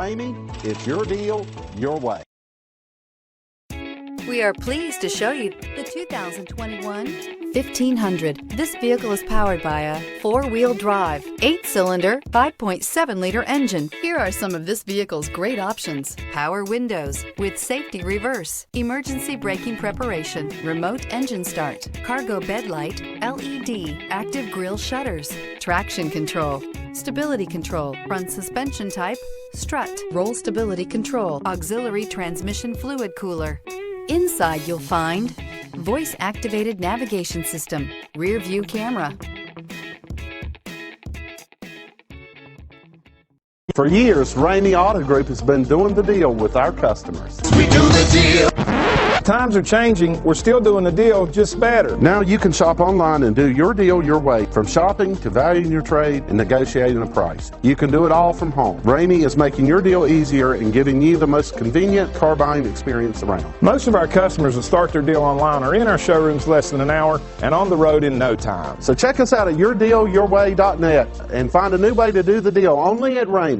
Ramey, it's your deal, your way. We are pleased to show you the 2021 1500. This vehicle is powered by a 4-wheel drive, 8-cylinder, 5.7-liter engine. Here are some of this vehicle's great options: power windows with safety reverse, emergency braking preparation, remote engine start, cargo bed light, LED, active grille shutters, traction control, stability control, front suspension type, strut, roll stability control, auxiliary transmission fluid cooler. Inside you'll find voice-activated navigation system, rear view camera. For years, Ramey Auto Group has been doing the deal with our customers. We do the deal. Times are changing. We're still doing the deal, just better. Now you can shop online and do your deal your way, from shopping to valuing your trade and negotiating a price. You can do it all from home. Ramey is making your deal easier and giving you the most convenient car buying experience around. Most of our customers that start their deal online are in our showrooms less than an hour and on the road in no time. So check us out at yourdealyourway.net and find a new way to do the deal only at Ramey.